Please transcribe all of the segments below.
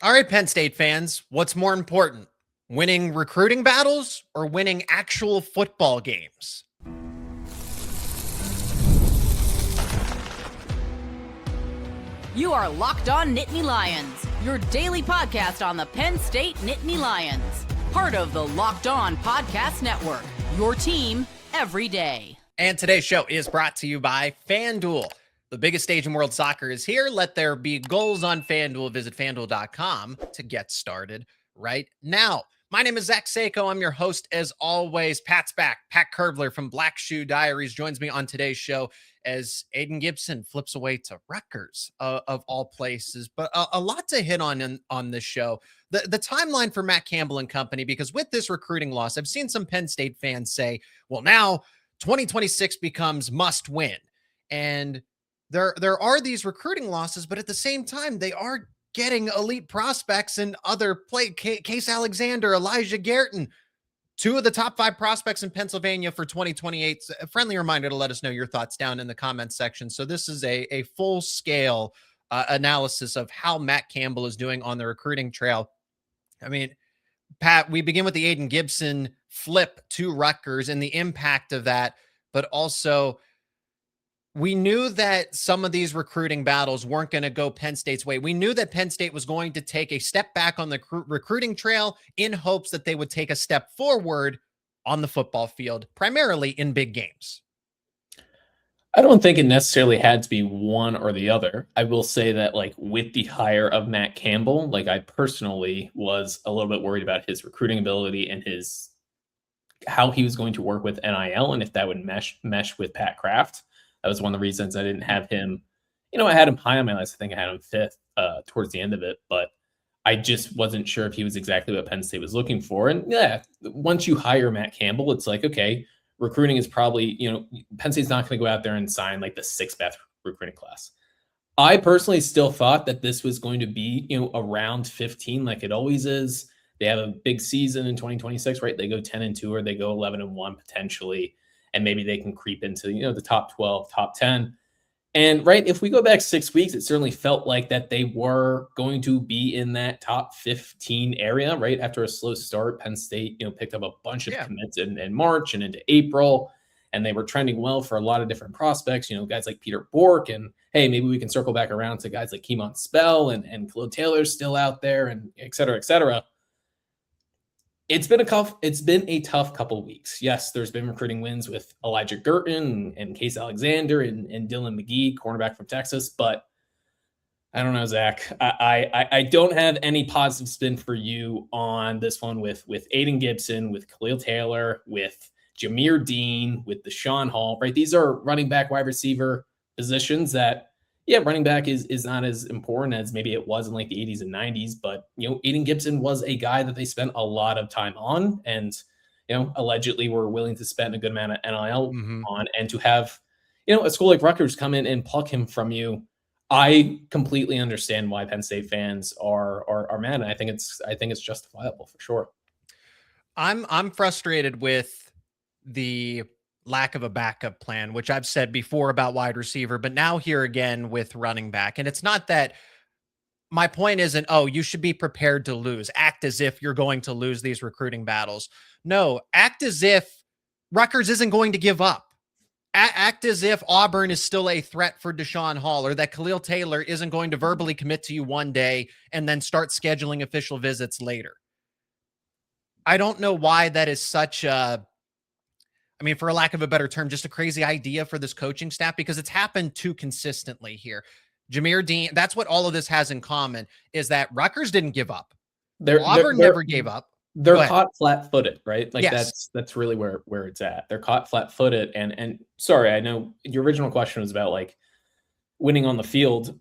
All right, Penn State fans, what's more important, winning recruiting battles or winning actual football games? You are Locked On Nittany Lions, your daily podcast on the Penn State Nittany Lions. Part of the Locked On Podcast Network, your team every day. And today's show is brought to you by FanDuel. The biggest stage in world soccer is here. Let there be goals on FanDuel. Visit FanDuel.com to get started right now. My name is Zach Seiko. I'm your host as always. Pat's back. Pat Kerbler from Black Shoe Diaries joins me on today's show as Aiden Gibson flips away to Rutgers, of all places. But a lot to hit on this show. The timeline for Matt Campbell and company, because with this recruiting loss, I've seen some Penn State fans say, well, now 2026 becomes must win. And there are these recruiting losses, but at the same time, they are getting elite prospects in other play. Case Alexander, Elijah Garrett, two of the top 5 prospects in Pennsylvania for 2028. A friendly reminder to let us know your thoughts down in the comments section. So this is a full scale analysis of how Matt Campbell is doing on the recruiting trail. I mean, Pat, we begin with the Aiden Gibson flip to Rutgers and the impact of that, but also we knew that some of these recruiting battles weren't going to go Penn State's way. We knew that Penn State was going to take a step back on the recruiting trail in hopes that they would take a step forward on the football field, primarily in big games. I don't think it necessarily had to be one or the other. I will say that, like, with the hire of Matt Campbell, like, I personally was a little bit worried about his recruiting ability and how he was going to work with NIL and if that would mesh with Pat Kraft. That was one of the reasons I didn't have him. I had him high on my list. I think I had him 5th towards the end of it, but I just wasn't sure if he was exactly what Penn State was looking for. And yeah, once you hire Matt Campbell, it's like, okay, recruiting is probably, Penn State's not going to go out there and sign like the 6th best recruiting class. I personally still thought that this was going to be, around 15 like it always is. They have a big season in 2026, right? They go 10-2 or they go 11-1 potentially. And maybe they can creep into, the top 12, top 10. And right, if we go back 6 weeks, it certainly felt like that they were going to be in that top 15 area, right? After a slow start, Penn State, picked up a bunch of commits in March and into April, and they were trending well for a lot of different prospects, guys like Peter Bourque, and hey, maybe we can circle back around to guys like Kemon Spell and Khalil Taylor's still out there, and et cetera, et cetera. It's been a tough couple of weeks. Yes, there's been recruiting wins with Elijah Garrett and Case Alexander and Dylan McGee, cornerback from Texas. But I don't know, Zach. I don't have any positive spin for you on this one with Aiden Gibson, with Khalil Taylor, with Jameer Dean, with Deshaun Hall. Right, these are running back, wide receiver positions that. Yeah, running back is not as important as maybe it was in like the 80s and 90s, but Aiden Gibson was a guy that they spent a lot of time on, and allegedly were willing to spend a good amount of NIL on, and to have a school like Rutgers come in and pluck him from you. I completely understand why Penn State fans are mad, and I think it's justifiable for sure. I'm frustrated with the lack of a backup plan, which I've said before about wide receiver, but now here again with running back. And it's not that my point isn't, oh, you should be prepared to lose. Act as if you're going to lose these recruiting battles. No, act as if Rutgers isn't going to give up. Act as if Auburn is still a threat for Deshaun Hall, or that Khalil Taylor isn't going to verbally commit to you one day and then start scheduling official visits later. I don't know why that is such a, for a lack of a better term, just a crazy idea for this coaching staff, because it's happened too consistently here. Jameer Dean, that's what all of this has in common, is that Rutgers didn't give up. Auburn never gave up. They're caught flat-footed, right? Like yes. That's really where it's at. They're caught flat-footed. And sorry, I know your original question was about like winning on the field.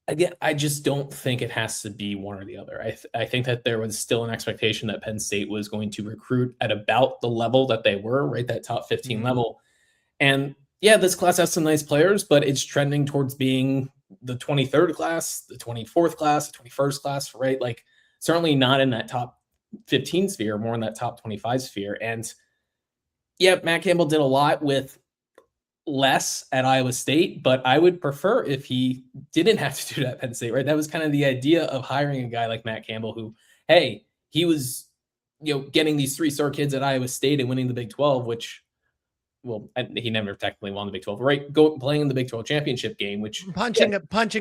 Again, I just don't think it has to be one or the other. I think that there was still an expectation that Penn State was going to recruit at about the level that they were, right? That top 15 level. And yeah, this class has some nice players, but it's trending towards being the 23rd class, the 24th class, the 21st class, right? Like certainly not in that top 15 sphere, more in that top 25 sphere. And yeah, Matt Campbell did a lot with less at Iowa State, but I would prefer if he didn't have to do that at Penn State, right? That was kind of the idea of hiring a guy like Matt Campbell, who, hey, he was, getting these 3-star kids at Iowa State and winning the Big 12, which, well, he never technically won the Big 12, right? Playing in the Big 12 championship game, which punching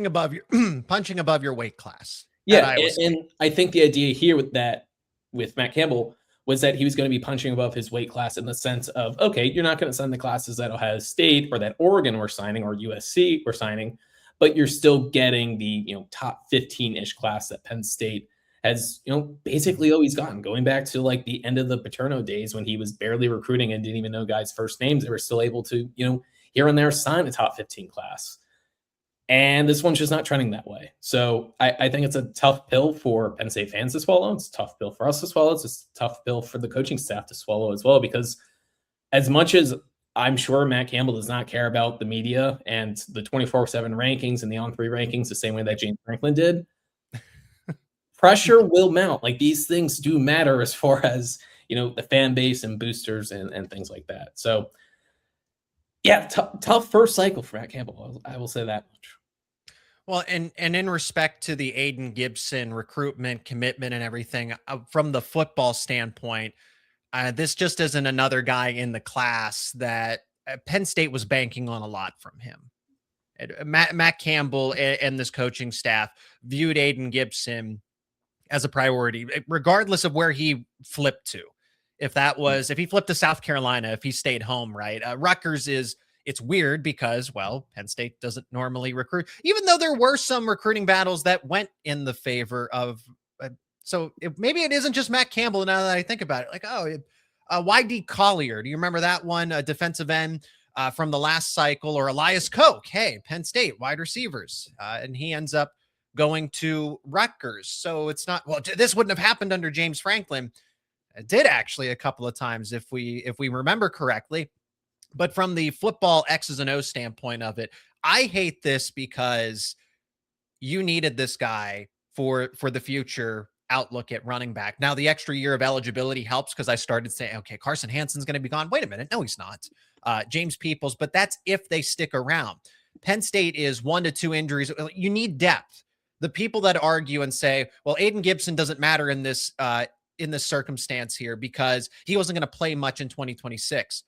above your punching above your weight class. Yeah, and I think the idea here with Matt Campbell was that he was going to be punching above his weight class in the sense of, okay, you're not going to send the classes that Ohio State or that Oregon were signing or USC were signing, but you're still getting the top 15-ish class that Penn State has basically always gotten, going back to like the end of the Paterno days when he was barely recruiting and didn't even know guys' first names. They were still able to here and there sign a top 15 class. And this one's just not trending that way. So I think it's a tough pill for Penn State fans to swallow. It's a tough pill for us to swallow. It's a tough pill for the coaching staff to swallow as well, because as much as I'm sure Matt Campbell does not care about the media and the 24/7 rankings and the on-3 rankings the same way that James Franklin did, pressure will mount. Like, these things do matter as far as, the fan base and boosters and things like that. So, yeah, tough first cycle for Matt Campbell. I will say that much. Well, and in respect to the Aiden Gibson recruitment, commitment, and everything, from the football standpoint, this just isn't another guy in the class that Penn State was banking on a lot from him. Matt Campbell and this coaching staff viewed Aiden Gibson as a priority, regardless of where he flipped to. If he flipped to South Carolina, if he stayed home, right? Rutgers it's weird because, well, Penn State doesn't normally recruit, even though there were some recruiting battles that went in the favor of. Maybe it isn't just Matt Campbell. Now that I think about it, like, YD Collier. Do you remember that one? A defensive end from the last cycle, or Elias Koch. Hey, Penn State wide receivers. And he ends up going to Rutgers. So it's not, well, this wouldn't have happened under James Franklin. It did actually a couple of times, if we remember correctly. But from the football X's and O's standpoint of it, I hate this because you needed this guy for the future outlook at running back. Now, the extra year of eligibility helps because I started saying, okay, Carson Hansen's going to be gone. Wait a minute. No, he's not. James Peoples, but that's if they stick around. Penn State is 1 to 2 injuries. You need depth. The people that argue and say, well, Aiden Gibson doesn't matter in this circumstance here because he wasn't going to play much in 2026.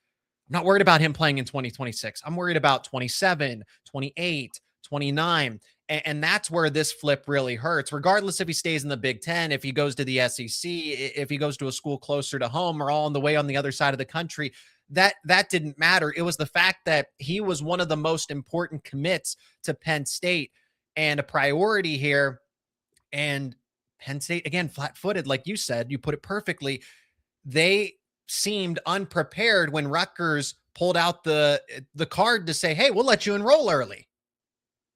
I'm not worried about him playing in 2026. I'm worried about 27, 28, 29. And that's where this flip really hurts, regardless if he stays in the Big Ten, if he goes to the SEC, if he goes to a school closer to home or all on the way on the other side of the country. That didn't matter. It was the fact that he was one of the most important commits to Penn State and a priority here. And Penn State, again, flat-footed, like you said, you put it perfectly. They seemed unprepared when Rutgers pulled out the card to say, hey, we'll let you enroll early.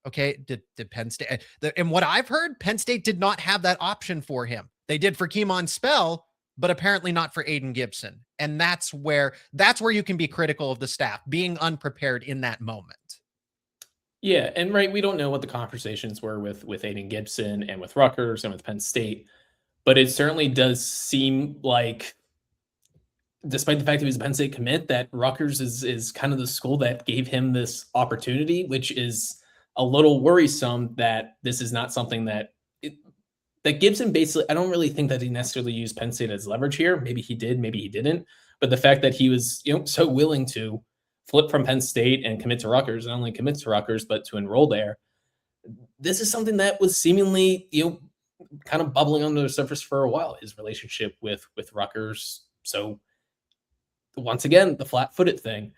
Okay, did Penn State, and what I've heard, Penn State did not have that option for him. They did for Kemon Spell, but apparently not for Aiden Gibson. And that's where you can be critical of the staff being unprepared in that moment. Yeah, and right, we don't know what the conversations were with Aiden Gibson and with Rutgers and with Penn State, but it certainly does seem like, despite the fact that he was a Penn State commit, that Rutgers is kind of the school that gave him this opportunity, which is a little worrisome that this is not something that Gibson basically, I don't really think that he necessarily used Penn State as leverage here. Maybe he did, maybe he didn't. But the fact that he was, so willing to flip from Penn State and commit to Rutgers, not only commit to Rutgers, but to enroll there, this is something that was seemingly, kind of bubbling under the surface for a while, his relationship with Rutgers. So once again, the flat-footed thing.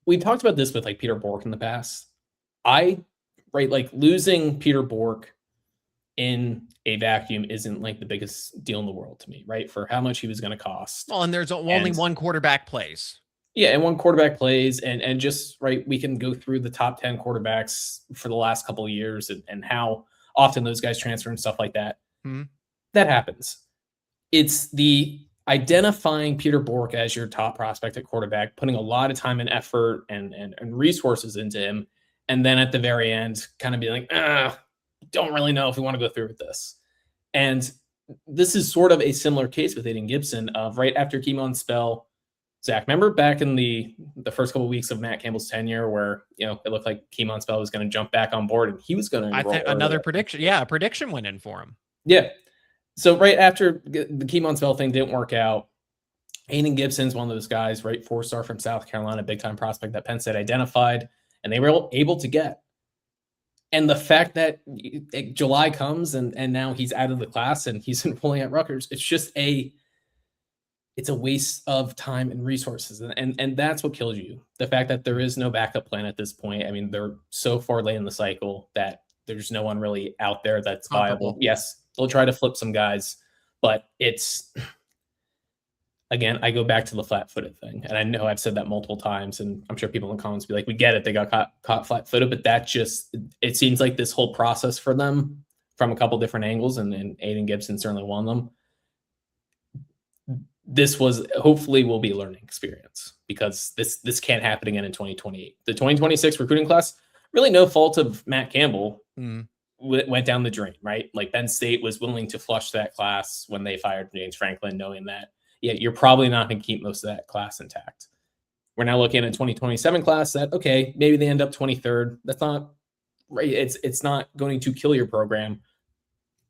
We've talked about this with like Peter Bourque in the past. Losing Peter Bourque in a vacuum isn't like the biggest deal in the world to me, right? For how much he was going to cost. Well, and there's only one quarterback plays. Yeah, and one quarterback plays, and just right, we can go through the top 10 quarterbacks for the last couple of years and how often those guys transfer and stuff like that. Mm-hmm. That happens. It's the identifying Peter Bourque as your top prospect at quarterback, putting a lot of time and effort and resources into him, and then at the very end, kind of being like, don't really know if we want to go through with this. And this is sort of a similar case with Aiden Gibson of right after Kemon Spell Zach, remember back in the first couple of weeks of Matt Campbell's tenure where, it looked like Kemon Spell was going to jump back on board and he was going to enroll. I think another prediction. Yeah, a prediction went in for him. Yeah. So right after the Kemon Spell thing didn't work out, Aiden Gibson's one of those guys, right? 4-star from South Carolina, big time prospect that Penn State identified and they were able to get. And the fact that July comes and now he's out of the class and he's enrolling at Rutgers, it's a waste of time and resources. And that's what kills you. The fact that there is no backup plan at this point. I mean, they're so far late in the cycle that there's no one really out there that's viable. Yes, they'll try to flip some guys, but it's, again, I go back to the flat-footed thing. And I know I've said that multiple times, and I'm sure people in the comments will be like, we get it. They got caught flat-footed, but that it seems like this whole process for them from a couple different angles, and Aiden Gibson certainly one of them. This hopefully will be a learning experience because this can't happen again in 2028. The 2026 recruiting class, really no fault of Matt Campbell, went down the drain, right? Like Penn State was willing to flush that class when they fired James Franklin, knowing that, yeah, you're probably not going to keep most of that class intact. We're now looking at a 2027 class that, okay, maybe they end up 23rd. That's not right. It's not going to kill your program,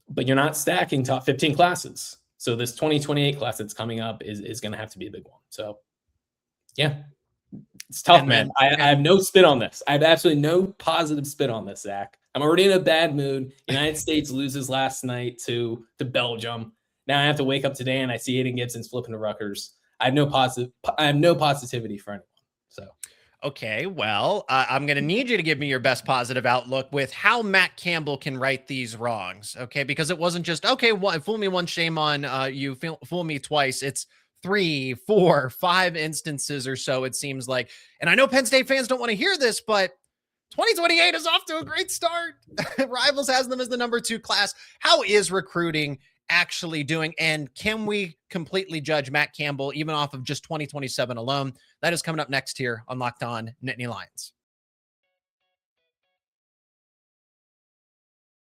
but you're not stacking top 15 classes. So this 2028 class that's coming up is going to have to be a big one. So, yeah, it's tough, man. I have no spin on this. I have absolutely no positive spin on this, Zach. I'm already in a bad mood. United States loses last night to Belgium. Now I have to wake up today and I see Aiden Gibson's flipping to Rutgers. I have no positivity for anyone. So. Okay, well, I'm going to need you to give me your best positive outlook with how Matt Campbell can right these wrongs, okay? Because it wasn't just, okay, fool me once, shame on you, fool me twice. It's 3, 4, 5 instances or so, it seems like. And I know Penn State fans don't want to hear this, but 2028 is off to a great start. Rivals has them as the number 2 class. How is recruiting actually doing? And can we completely judge Matt Campbell even off of just 2027 alone? That is coming up next here on Locked On Nittany Lions.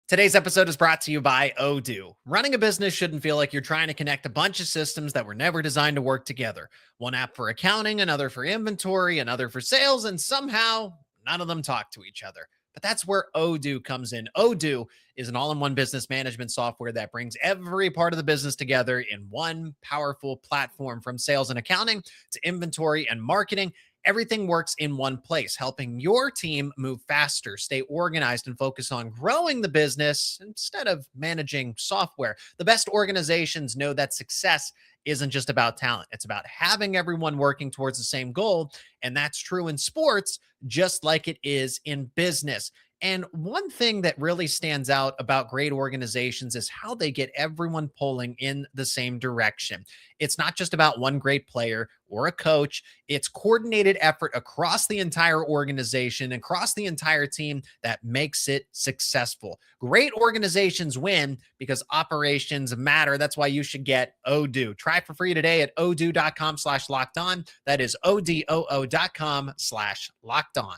Today's episode is brought to you by Odoo. Running a business shouldn't feel like you're trying to connect a bunch of systems that were never designed to work together. One app for accounting, another for inventory, another for sales, and somehow none of them talk to each other. But that's where Odoo comes in. Odoo is an all-in-one business management software that brings every part of the business together in one powerful platform. From sales and accounting to inventory and marketing, everything works in one place, helping your team move faster, stay organized, and focus on growing the business instead of managing software. The best organizations know that success isn't just about talent. It's about having everyone working towards the same goal. And that's true in sports, just like it is in business. And one thing that really stands out about great organizations is how they get everyone pulling in the same direction. It's not just about one great player or a coach. It's coordinated effort across the entire organization, across the entire team that makes it successful. Great organizations win because operations matter. That's why you should get Odoo. Try it for free today at odoo.com/lockedon. That is odoo.com/lockedon.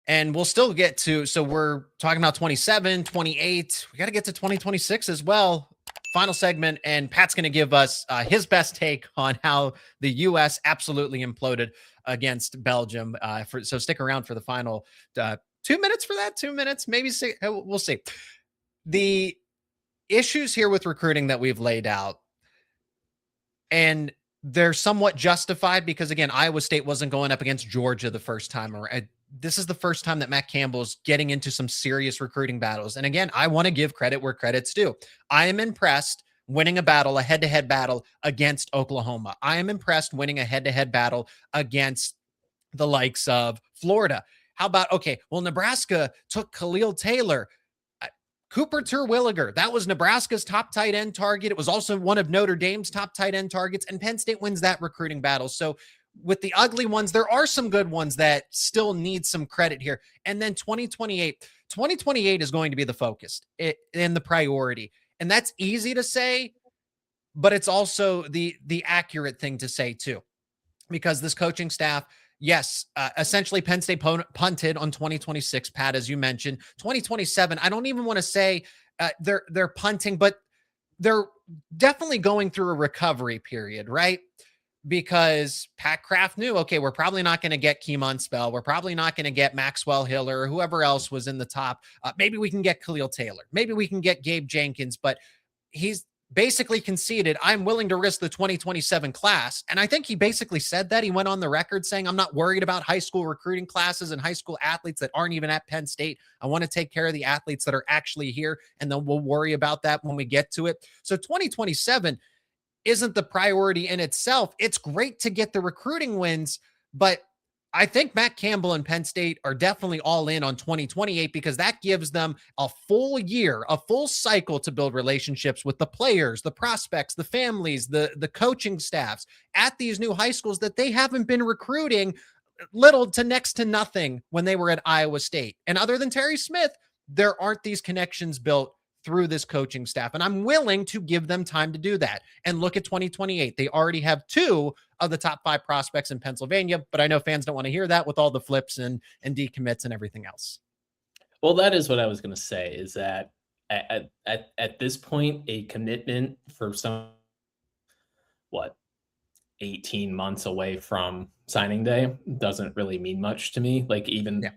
And we'll still get to, so we're talking about 27, 28. We got to get to 2026 as well. Final segment, and Pat's going to give us his best take on how the U.S. absolutely imploded against Belgium. So stick around for the final 2 minutes for that. 2 minutes, maybe 6. We'll see. The issues here with recruiting that we've laid out, and they're somewhat justified because, again, Iowa State wasn't going up against Georgia the first time around. This is the first time that Matt Campbell's getting into some serious recruiting battles. And again, I want to give credit where credit's due. I am impressed winning a head-to-head battle against Oklahoma. I am impressed winning a head-to-head battle against the likes of Florida. How about, okay, well, Nebraska took Khalil Taylor. Cooper Terwilliger, that was Nebraska's top tight end target. It was also one of Notre Dame's top tight end targets, and Penn State wins that recruiting battle. So with the ugly ones, there are some good ones that still need some credit here. And then 2028 is going to be the focus and the priority. And that's easy to say, but it's also the accurate thing to say too, because this coaching staff, yes, essentially Penn State punted on 2026, Pat, as you mentioned. 2027, I don't even want to say they're punting, but they're definitely going through a recovery period, right? Because Pat Kraft knew, okay, we're probably not going to get Kemon Spell. We're probably not going to get Maxwell Hiller or whoever else was in the top. Maybe we can get Khalil Taylor. Maybe we can get Gabe Jenkins, but he's basically conceded, I'm willing to risk the 2027 class. And I think he basically said that. He went on the record saying, I'm not worried about high school recruiting classes and high school athletes that aren't even at Penn State. I want to take care of the athletes that are actually here, and then we'll worry about that when we get to it. So 2027 isn't the priority in itself. It's great to get the recruiting wins, but I think Matt Campbell and Penn State are definitely all in on 2028 because that gives them a full year, a full cycle to build relationships with the players, the prospects, the families, the coaching staffs at these new high schools that they haven't been recruiting little to next to nothing when they were at Iowa State. And other than Terry Smith, there aren't these connections built through this coaching staff. And I'm willing to give them time to do that. And look at 2028. They already have 2 of the top 5 prospects in Pennsylvania, but I know fans don't want to hear that with all the flips and decommits and everything else. Well, that is what I was going to say, is that at this point, a commitment for 18 months away from signing day doesn't really mean much to me. Like, even,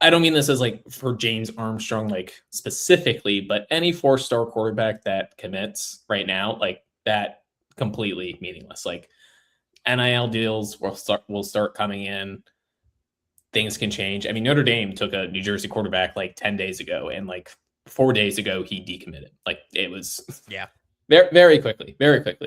I don't mean this as like for James Armstrong, like specifically, but any 4-star quarterback that commits right now, like that, completely meaningless. Like, NIL deals will start coming in. Things can change. I mean, Notre Dame took a New Jersey quarterback like 10 days ago, and like 4 days ago he decommitted. Like, it was very, very quickly,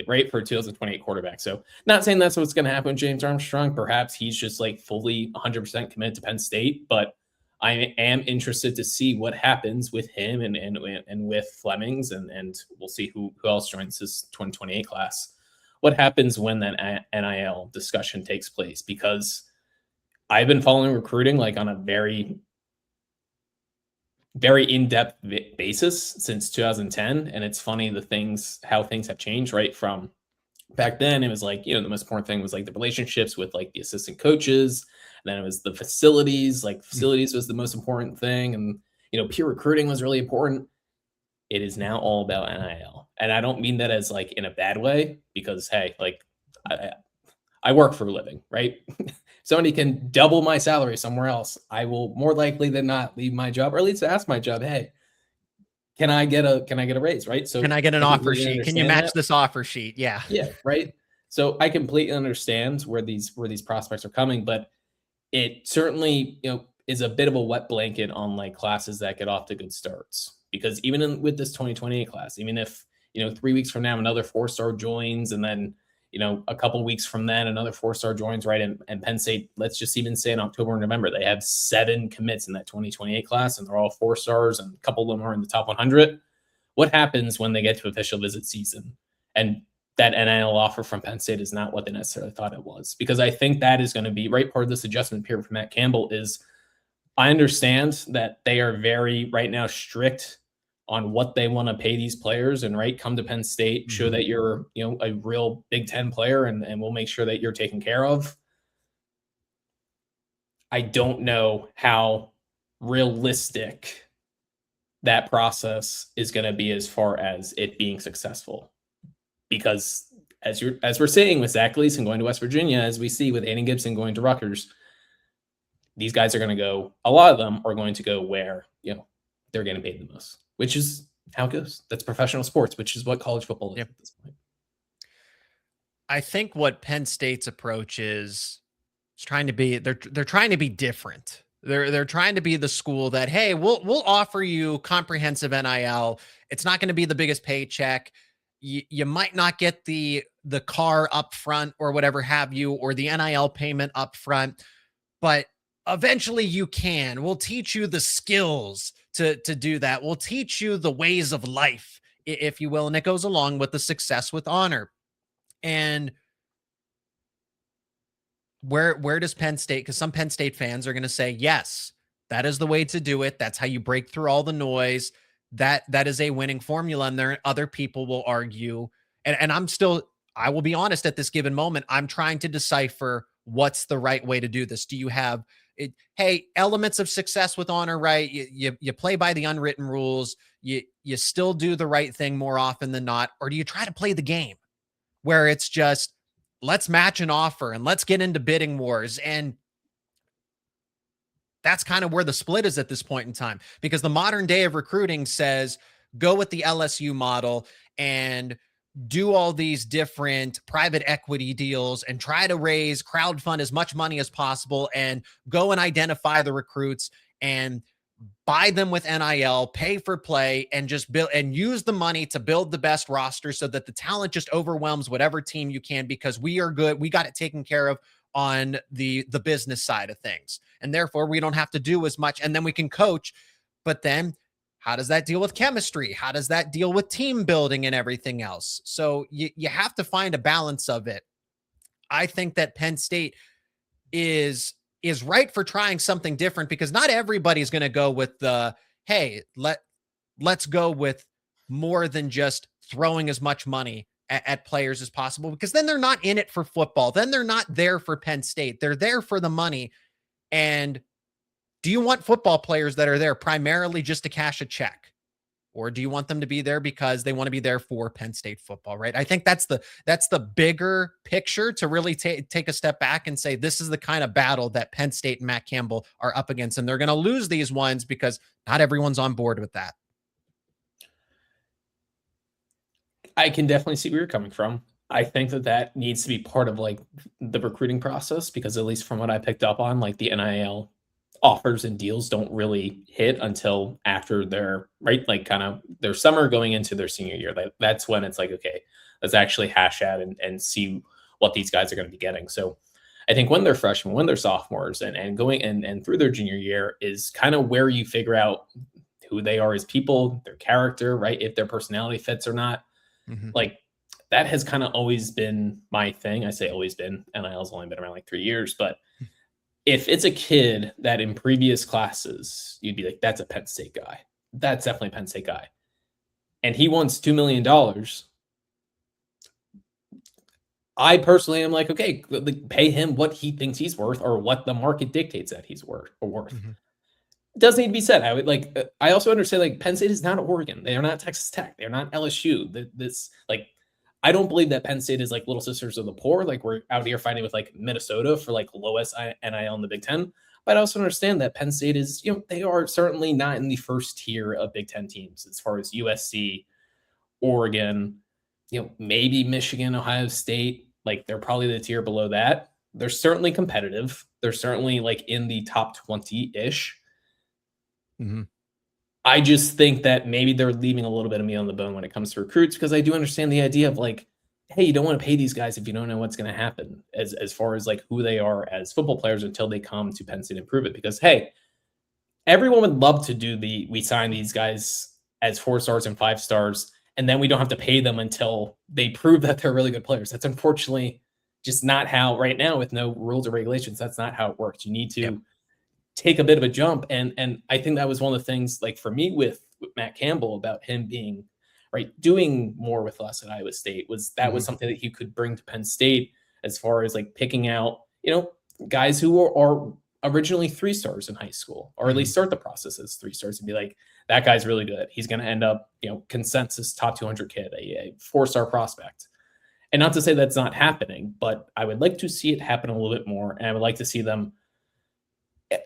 right, for a 2028 quarterback. So not saying that's what's going to happen with James Armstrong. Perhaps he's just like fully 100% committed to Penn State, but I am interested to see what happens with him and with Flemings, and we'll see who else joins this 2028 class. What happens when that NIL discussion takes place? Because I've been following recruiting like on a very, very in-depth basis since 2010, and it's funny how things have changed. Right, from back then, it was like, the most important thing was like the relationships with like the assistant coaches. And then it was the facilities. Like, facilities was the most important thing, and peer recruiting was really important. It is now all about NIL, and I don't mean that as like in a bad way, because hey, like I work for a living, right? Somebody can double my salary somewhere else, I will more likely than not leave my job, or at least ask my job, hey, can I get a raise, right? So can I get an offer sheet? Can you match this offer sheet? Yeah, right. So I completely understand where these prospects are coming, but it certainly, is a bit of a wet blanket on like classes that get off to good starts. Because even with this 2028 class, even if, 3 weeks from now, another 4-star joins, and then, a couple weeks from then, another 4-star joins, right? And Penn State, let's just even say in October and November, they have 7 commits in that 2028 class, and they're all 4-stars, and a couple of them are in the top 100. What happens when they get to official visit season? And that NIL offer from Penn State is not what they necessarily thought it was, because I think that is going to be right part of this adjustment period for Matt Campbell. Is I understand that they are very right now strict on what they want to pay these players, and right, come to Penn State, show that you're, a real Big Ten player, and we'll make sure that you're taken care of. I don't know how realistic that process is going to be as far as it being successful. Because as we're seeing with Zach Gleason going to West Virginia, as we see with Aiden Gibson going to Rutgers, these guys are going to go, a lot of them are going to go where, they're getting paid the most, which is how it goes. That's professional sports, which is what college football is at this point. I think what Penn State's approach is trying to be, they're trying to be different. They're trying to be the school that, hey, we'll offer you comprehensive NIL. It's not going to be the biggest paycheck. You might not get the car up front or whatever have you, or the NIL payment up front, but eventually you can. We'll teach you the skills to do that. We'll teach you the ways of life, if you will. And it goes along with the success with honor. And where does Penn State, because some Penn State fans are going to say, yes, that is the way to do it. That's how you break through all the noise. That is a winning formula. And there other people will argue. And I will be honest, at this given moment, I'm trying to decipher what's the right way to do this. Do you have, Hey, elements of success with honor, right? You play by the unwritten rules. You still do the right thing more often than not, or do you try to play the game where it's just let's match an offer and let's get into bidding wars? And that's kind of where the split is at this point in time, because the modern day of recruiting says go with the LSU model and do all these different private equity deals and try to crowdfund as much money as possible and go and identify the recruits and buy them with NIL, pay for play, and just build and use the money to build the best roster so that the talent just overwhelms whatever team you can, because we are good. We got it taken care of on the business side of things. And therefore we don't have to do as much, and then we can coach. But then how does that deal with chemistry? How does that deal with team building and everything else? So you have to find a balance of it. I think that Penn State is right for trying something different, because not everybody's going to go with the, hey, let's go with more than just throwing as much money at players as possible, because then they're not in it for football. Then they're not there for Penn State. They're there for the money. And do you want football players that are there primarily just to cash a check? Or do you want them to be there because they want to be there for Penn State football, right? I think that's the bigger picture to really take a step back and say, this is the kind of battle that Penn State and Matt Campbell are up against. And they're going to lose these ones because not everyone's on board with that. I can definitely see where you're coming from. I think that needs to be part of like the recruiting process, because at least from what I picked up on, like the NIL offers and deals don't really hit until after their like kind of their summer going into their senior year. That's when it's like, okay, let's actually hash out and see what these guys are going to be getting. So I think when they're freshmen, when they're sophomores, and going and through their junior year is kind of where you figure out who they are as people, their character, right? If their personality fits or not. Mm-hmm. Like that has kind of always been my thing. I say always been, NIL's only been around like 3 years, but if it's a kid that in previous classes, you'd be like, that's a Penn State guy. That's definitely a Penn State guy. And he wants $2 million. I personally am like, okay, pay him what he thinks he's worth, or what the market dictates that he's worth. Mm-hmm. It does need to be said. I also understand like Penn State is not Oregon. They are not Texas Tech. They're not LSU. I don't believe that Penn State is like Little Sisters of the Poor. Like we're out here fighting with like Minnesota for like lowest NIL in the Big Ten. But I also understand that Penn State is, they are certainly not in the first tier of Big Ten teams as far as USC, Oregon, maybe Michigan, Ohio State. Like they're probably the tier below that. They're certainly competitive. They're certainly like in the top 20-ish. Mm-hmm. I just think that maybe they're leaving a little bit of meat on the bone when it comes to recruits, because I do understand the idea of like, hey, you don't want to pay these guys if you don't know what's going to happen as far as like who they are as football players until they come to Penn State and prove it. Because, hey, everyone would love to do we sign these guys as 4 stars and 5 stars, and then we don't have to pay them until they prove that they're really good players. That's unfortunately just not how right now, with no rules or regulations, that's not how it works. You need to take a bit of a jump. And I think that was one of the things, like for me with Matt Campbell, about him being doing more with less at Iowa State, was something that he could bring to Penn State, as far as like picking out, guys who are originally 3 stars in high school, or at least start the process as 3 stars, and be like, that guy's really good. He's going to end up, consensus top 200 kid, a 4-star prospect. And not to say that's not happening, but I would like to see it happen a little bit more. And I would like to see them,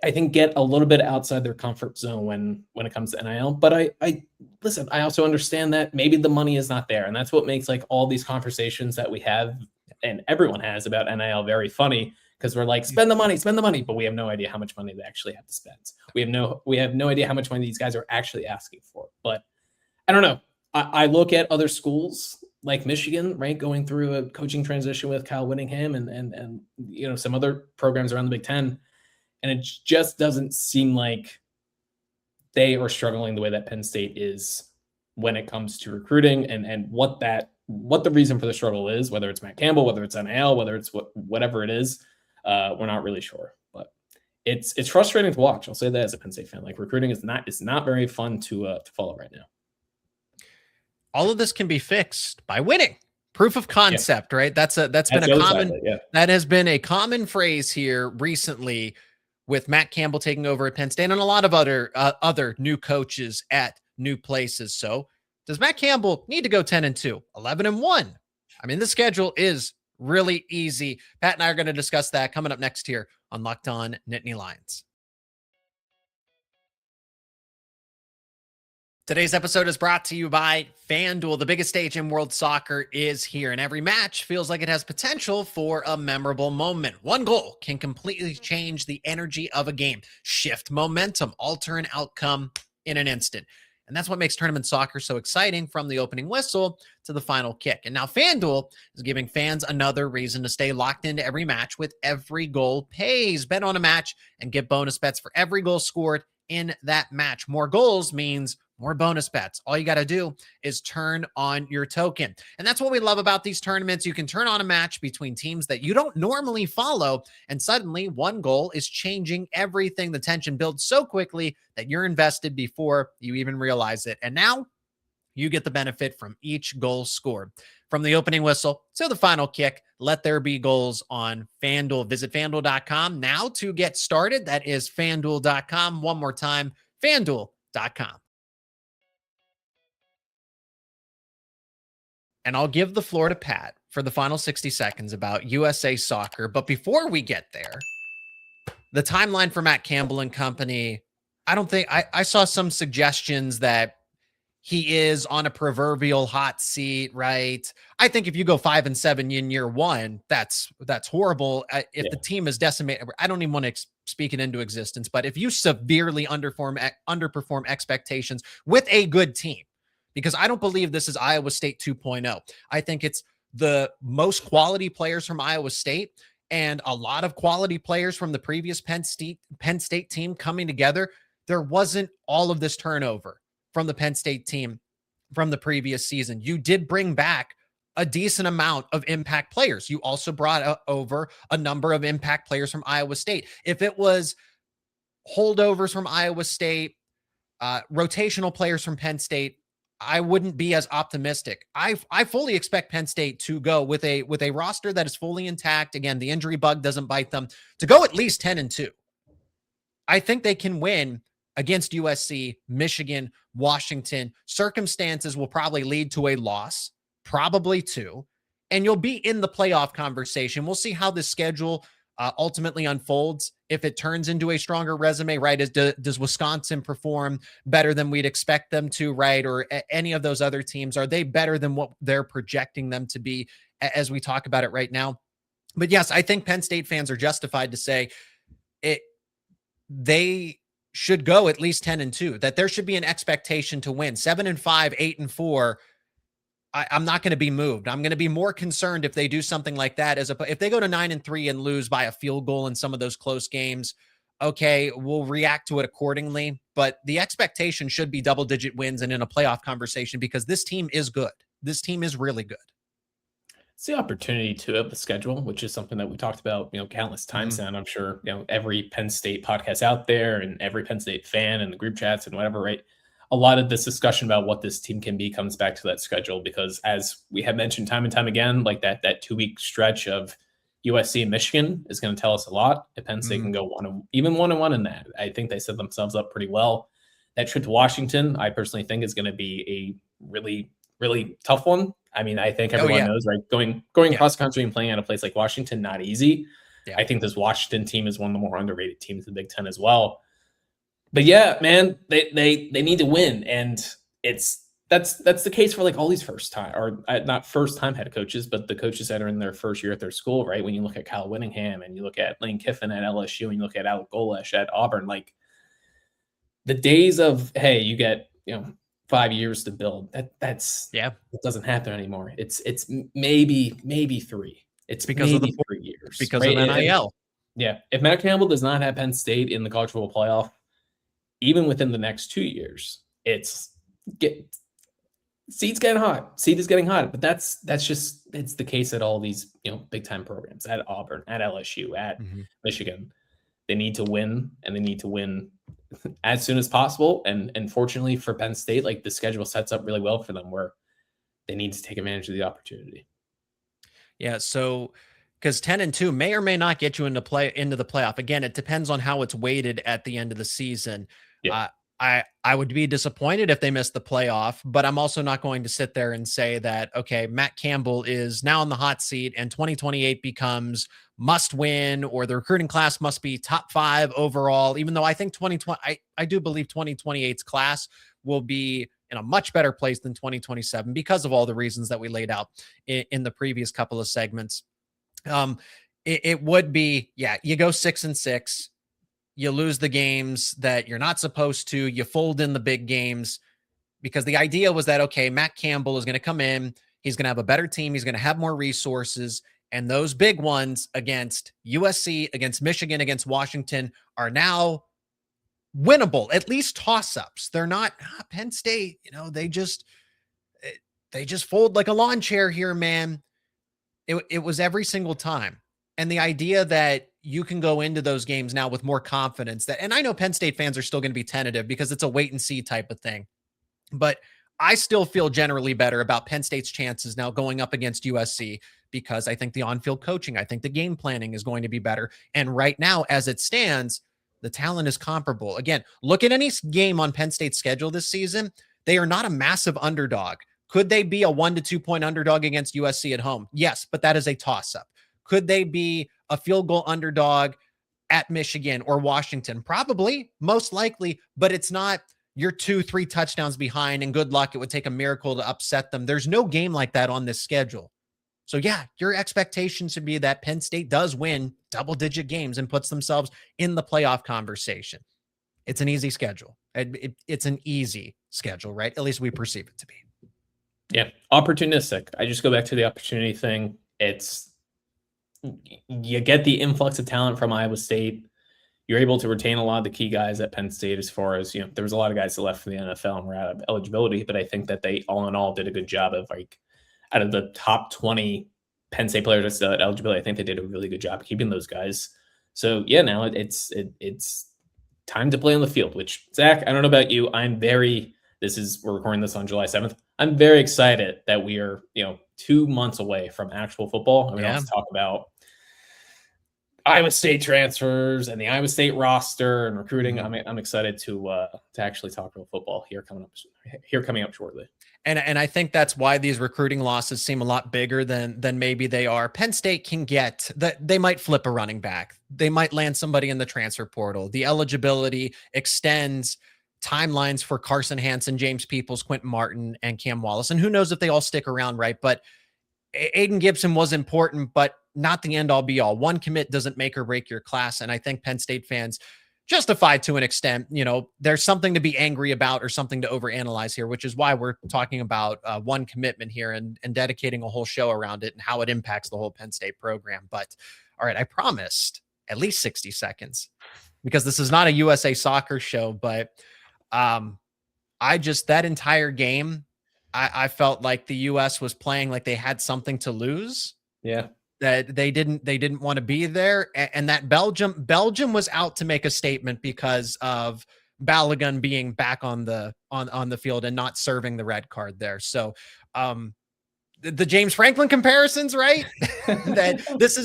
I think, get a little bit outside their comfort zone when it comes to NIL. But I listen, I also understand that maybe the money is not there. And that's what makes like all these conversations that we have and everyone has about NIL very funny, because we're like, spend the money, but we have no idea how much money they actually have to spend. We have no idea how much money these guys are actually asking for. But I don't know. I look at other schools like Michigan, right, going through a coaching transition with Kyle Whittingham and some other programs around the Big Ten. And it just doesn't seem like they are struggling the way that Penn State is when it comes to recruiting, and what the reason for the struggle is, whether it's Matt Campbell, whether it's NIL, whether it's whatever it is, we're not really sure. But it's frustrating to watch. I'll say that as a Penn State fan. Like recruiting is not very fun to follow right now. All of this can be fixed by winning. Proof of concept, right? That has been a common phrase here recently, with Matt Campbell taking over at Penn State and a lot of other new coaches at new places. So does Matt Campbell need to go 10-2, 11-1? I mean, the schedule is really easy. Pat and I are going to discuss that coming up next here on Locked On Nittany Lions. Today's episode is brought to you by FanDuel. The biggest stage in world soccer is here, and every match feels like it has potential for a memorable moment. One goal can completely change the energy of a game, shift momentum, alter an outcome in an instant. And that's what makes tournament soccer so exciting, from the opening whistle to the final kick. And now FanDuel is giving fans another reason to stay locked into every match with every goal pays. Bet on a match and get bonus bets for every goal scored in that match. More goals means more bonus bets. All you got to do is turn on your token. And that's what we love about these tournaments. You can turn on a match between teams that you don't normally follow, and suddenly one goal is changing everything. The tension builds so quickly that you're invested before you even realize it. And now you get the benefit from each goal scored. From the opening whistle to the final kick, let there be goals on FanDuel. Visit FanDuel.com now to get started. That is FanDuel.com. One more time, FanDuel.com. And I'll give the floor to Pat for the final 60 seconds about USA Soccer. But before we get there, the timeline for Matt Campbell and company, I saw some suggestions that he is on a proverbial hot seat, right? I think if you go 5-7 in year one, that's horrible. If the team is decimated, I don't even want to speak it into existence, but if you severely underperform expectations with a good team, because I don't believe this is Iowa State 2.0. I think it's the most quality players from Iowa State and a lot of quality players from the previous Penn State team coming together. There wasn't all of this turnover from the Penn State team from the previous season. You did bring back a decent amount of impact players. You also brought over a number of impact players from Iowa State. If it was holdovers from Iowa State, rotational players from Penn State, I wouldn't be as optimistic. I fully expect Penn State to go with a roster that is fully intact. Again, the injury bug doesn't bite them, to go at least 10-2. I think they can win against USC, Michigan, Washington. Circumstances will probably lead to a loss, probably two, and you'll be in the playoff conversation. We'll see how the schedule ultimately unfolds. If it turns into a stronger resume, right? Does Wisconsin perform better than we'd expect them to, right? Or any of those other teams, are they better than what they're projecting them to be as we talk about it right now? But yes, I think Penn State fans are justified to say they should go at least 10-2, that there should be an expectation to win 7-5, 8-4. I'm not going to be moved. I'm going to be more concerned if they do something like that, if they go to 9-3 and lose by a field goal in some of those close games. Okay, we'll react to it accordingly, but the expectation should be double-digit wins and in a playoff conversation, because this team is good. This team is really good. It's the opportunity to have the schedule, which is something that we talked about, countless times. And I'm sure, every Penn State podcast out there and every Penn State fan and the group chats and whatever, right? A lot of this discussion about what this team can be comes back to that schedule, because as we have mentioned time and time again, like that 2-week stretch of USC and Michigan is going to tell us a lot. If Penn State can go 1-1 in that, I think they set themselves up pretty well. That trip to Washington, I personally think, is going to be a really, really tough one. I mean, I think everyone knows, right? Going cross country and playing at a place like Washington, not easy. Yeah. I think this Washington team is one of the more underrated teams in the Big Ten as well. But yeah, man, they need to win, and that's the case for like all these not first time head coaches, but the coaches that are in their first year at their school, right? When you look at Kyle Whittingham and you look at Lane Kiffin at LSU and you look at Alec Golesh at Auburn, like the days of, hey, you get 5 years to build, it doesn't happen anymore. It's maybe 3. It's because maybe of the 3 years because right? of NIL. If Matt Campbell does not have Penn State in the college football playoff, even within the next 2 years, seed's getting hot. Seed is getting hot, but that's it's the case at all these Big Ten programs, at Auburn, at LSU, at Michigan. They need to win, and they need to win as soon as possible. And fortunately for Penn State, like the schedule sets up really well for them, where they need to take advantage of the opportunity. Yeah. So because 10-2 may or may not get you into the playoff. Again, it depends on how it's weighted at the end of the season. Yeah. I would be disappointed if they missed the playoff, but I'm also not going to sit there and say that, okay, Matt Campbell is now in the hot seat and 2028 becomes must win, or the recruiting class must be top 5 overall, even though I think 2020, I do believe 2028's class will be in a much better place than 2027 because of all the reasons that we laid out in the previous couple of segments. It would be, yeah, you go 6-6. You lose the games that you're not supposed to. You fold in the big games because the idea was that, okay, Matt Campbell is going to come in. He's going to have a better team. He's going to have more resources. And those big ones against USC, against Michigan, against Washington are now winnable, at least toss-ups. They're not Penn State. They just fold like a lawn chair here, man. It was every single time. And the idea that you can go into those games now with more confidence and I know Penn State fans are still going to be tentative because it's a wait and see type of thing, but I still feel generally better about Penn State's chances now going up against USC because I think the on-field coaching, I think the game planning is going to be better. And right now, as it stands, the talent is comparable. Again, look at any game on Penn State's schedule this season. They are not a massive underdog. Could they be a 1 to 2 point underdog against USC at home? Yes, but that is a toss-up. Could they be a field goal underdog at Michigan or Washington? Probably, most likely, but it's not you're 2-3 touchdowns behind and good luck. It would take a miracle to upset them. There's no game like that on this schedule. So yeah, your expectation should be that Penn State does win double-digit games and puts themselves in the playoff conversation. It's an easy schedule. It's an easy schedule, right? At least we perceive it to be. Yeah, opportunistic. I just go back to the opportunity thing. You get the influx of talent from Iowa State. You're able to retain a lot of the key guys at Penn State as far as, there was a lot of guys that left for the NFL and were out of eligibility, but I think that they all in all did a good job of, like, out of the top 20 Penn State players that still had eligibility, I think they did a really good job keeping those guys. So yeah, now it's time to play on the field, which, Zach, I don't know about you. We're recording this on July 7th. I'm very excited that we are, 2 months away from actual football. And we don't have to talk about Iowa State transfers and the Iowa State roster and recruiting. I'm excited to actually talk about football coming up shortly. And I think that's why these recruiting losses seem a lot bigger than maybe they are. Penn State can get that. They might flip a running back. They might land somebody in the transfer portal. The eligibility extends timelines for Carson Hansen, James Peoples, Quentin Martin, and Cam Wallace. And who knows if they all stick around, right? But Aiden Gibson was important, but not the end all be all. One commit doesn't make or break your class. And I think Penn State fans justified to an extent, there's something to be angry about or something to overanalyze here, which is why we're talking about one commitment here and dedicating a whole show around it and how it impacts the whole Penn State program. But all right, I promised at least 60 seconds because this is not a USA soccer show, but that entire game, I felt like the US was playing like they had something to lose. Yeah. That they didn't want to be there. And that Belgium was out to make a statement because of Balogun being back on the field and not serving the red card there. So, the James Franklin comparisons, right? That this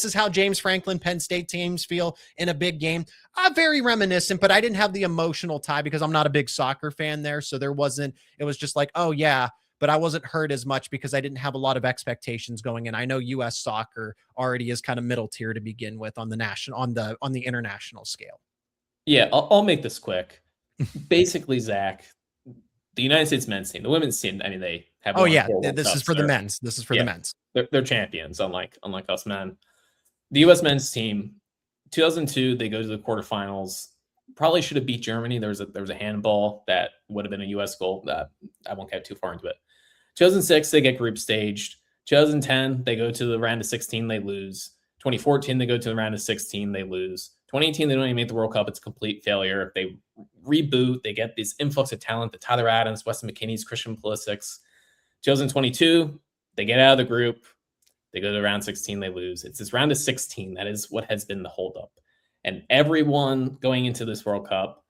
is how James Franklin Penn State teams feel in a big game. Very reminiscent, but I didn't have the emotional tie because I'm not a big soccer fan there. So it was just like, oh yeah, but I wasn't hurt as much because I didn't have a lot of expectations going in. I know US soccer already is kind of middle tier to begin with on the international scale. Yeah, I'll make this quick. Basically, Zach, the United States men's team, the women's team, I mean, they have. Oh yeah, this is for the men's. This is for the men's. They're champions, unlike us men. The U.S. men's team, 2002, they go to the quarterfinals. Probably should have beat Germany. There was a handball that would have been a U.S. goal. I won't get too far into it. 2006, they get group staged. 2010, they go to the round of 16, they lose. 2014, they go to the round of 16, they lose. 2018, they don't even make the World Cup. It's a complete failure. They reboot. They get this influx of talent, the Tyler Adams, Weston McKinney's, Christian Pulisic's. 2022, they get out of the group. They go to round 16, they lose. It's this round of 16 that is what has been the holdup. And everyone going into this World Cup,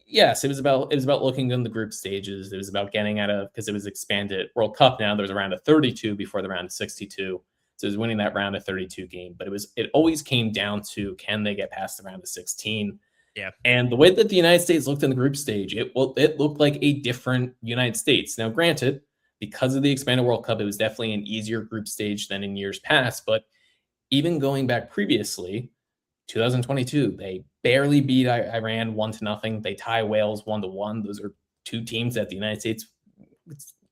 yes, it was about looking in the group stages. It was about getting out of, because it was expanded World Cup now. There was a round of 32 before the round of 62. So it was winning that round of 32 game, but it always came down to, can they get past the round of 16? Yeah. And the way that the United States looked in the group stage, it looked like a different United States. Now, granted, because of the expanded World Cup, it was definitely an easier group stage than in years past. But even going back previously, 2022, they barely beat Iran 1-0. They tie Wales 1-1. Those are two teams that the United States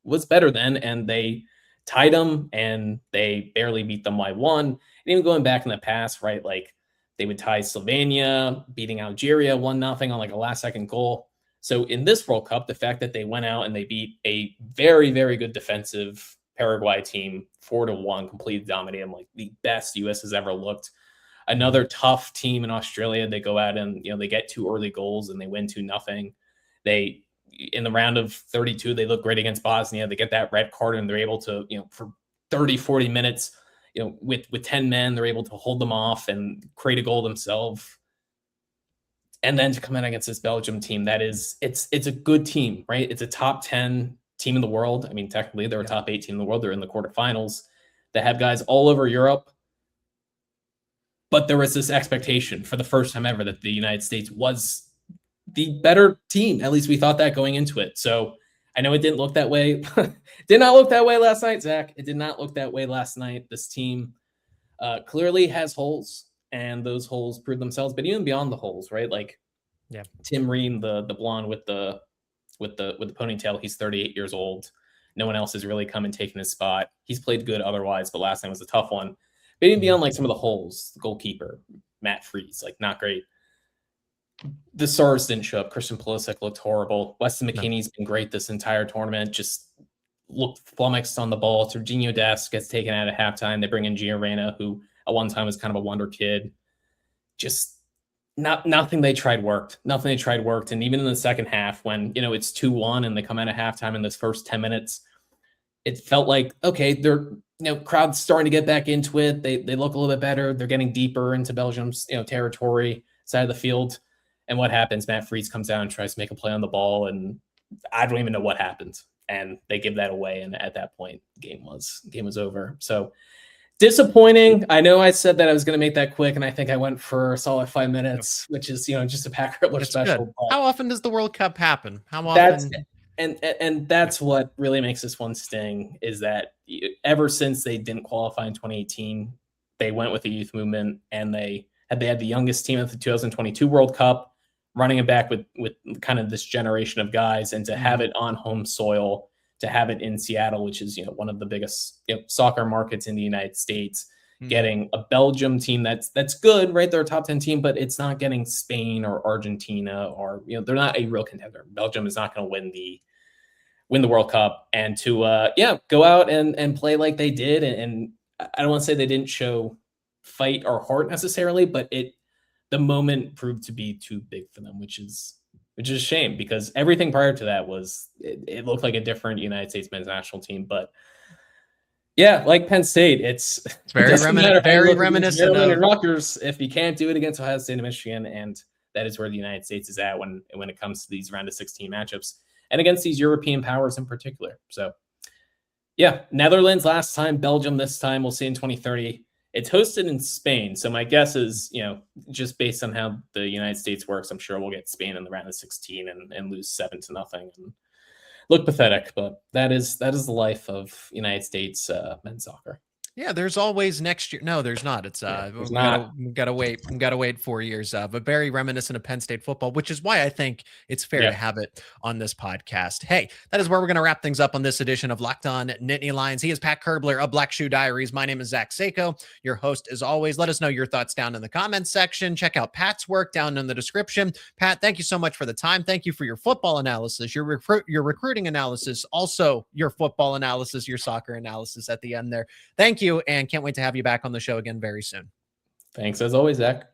was better than, and they tied them, and they barely beat them by 1. And even going back in the past, right, like they would tie Slovenia, beating Algeria 1-0 on like a last-second goal. So in this World Cup, the fact that they went out and they beat a very, very good defensive Paraguay team 4-1, completely dominated them, like the best US has ever looked. Another tough team in Australia, they go out and, they get 2 early goals and they win 2-0. They, in the round of 32, they look great against Bosnia. They get that red card and they're able to, for 30, 40 minutes, with 10 men, they're able to hold them off and create a goal themselves. And then to come in against this Belgium team, that is, it's a good team, right? It's a top 10 team in the world. I mean, technically they're a top 8 team in the world. They're in the quarterfinals. They have guys all over Europe. But there was this expectation for the first time ever that the United States was the better team. At least we thought that going into it. So I know it didn't look that way. Did not look that way last night, Zach. It did not look that way last night. This team clearly has holes, and those holes prove themselves. But even beyond the holes, right? Like, Tim Reen, the blonde with the ponytail, he's 38 years old. No one else has really come and taken his spot. He's played good otherwise, but last night was a tough one. But even beyond like some of the holes, the goalkeeper, Matt Freese, like not great. The stars didn't show up. Christian Pulisic looked horrible. Weston McKennie's been great this entire tournament. Just looked flummoxed on the ball. Serginho Dest gets taken out at halftime. They bring in Gio Reyna, who at one time was kind of a wonder kid. Just nothing they tried worked. Nothing they tried worked. And even in the second half, when it's 2-1 and they come out at halftime in this first 10 minutes, it felt like, okay, they're crowd's starting to get back into it. They look a little bit better. They're getting deeper into Belgium's territory, side of the field. And what happens? Matt Freese comes out and tries to make a play on the ball, and I don't even know what happened. And they give that away, and at that point, the game was over. So disappointing. I know I said that I was going to make that quick, and I think I went for a solid 5 minutes, which is just a Packer alert special. How often does the World Cup happen? How often? And that's what really makes this one sting, is that ever since they didn't qualify in 2018, they went with the youth movement, and they had the youngest team at the 2022 World Cup, running it back with kind of this generation of guys, and to have it on home soil, to have it in Seattle, which is one of the biggest soccer markets in the United States, getting a Belgium team that's good, right? They're a top 10 team, but it's not getting Spain or Argentina, or they're not a real contender. Belgium is not going to win the World Cup, and to go out and play like they did, and I don't want to say they didn't show fight or heart necessarily, but the moment proved to be too big for them, which is a shame, because everything prior to that was it looked like a different United States men's national team. But yeah, like Penn State, it's very reminiscent of Rutgers if you can't do it against Ohio State and Michigan, and that is where the United States is at when it comes to these round of 16 matchups, and against these European powers in particular. So yeah, Netherlands last time, Belgium this time. We'll see in 2030. It's hosted in Spain, so my guess is, just based on how the United States works, I'm sure we'll get Spain in the round of 16 and lose 7-0 and look pathetic. But that is the life of United States men's soccer. Yeah, there's always next year. No, there's not. It's we've gotta wait 4 years. But very reminiscent of Penn State football, which is why I think it's fair to have it on this podcast. Hey, that is where we're gonna wrap things up on this edition of Locked On Nittany Lions. He is Pat Kerbler of Black Shoe Diaries. My name is Zach Sako, your host as always. Let us know your thoughts down in the comments section. Check out Pat's work down in the description. Pat, thank you so much for the time. Thank you for your football analysis, your recruiting analysis, also your football analysis, your soccer analysis at the end there. Thank you, and can't wait to have you back on the show again very soon. Thanks as always, Zach.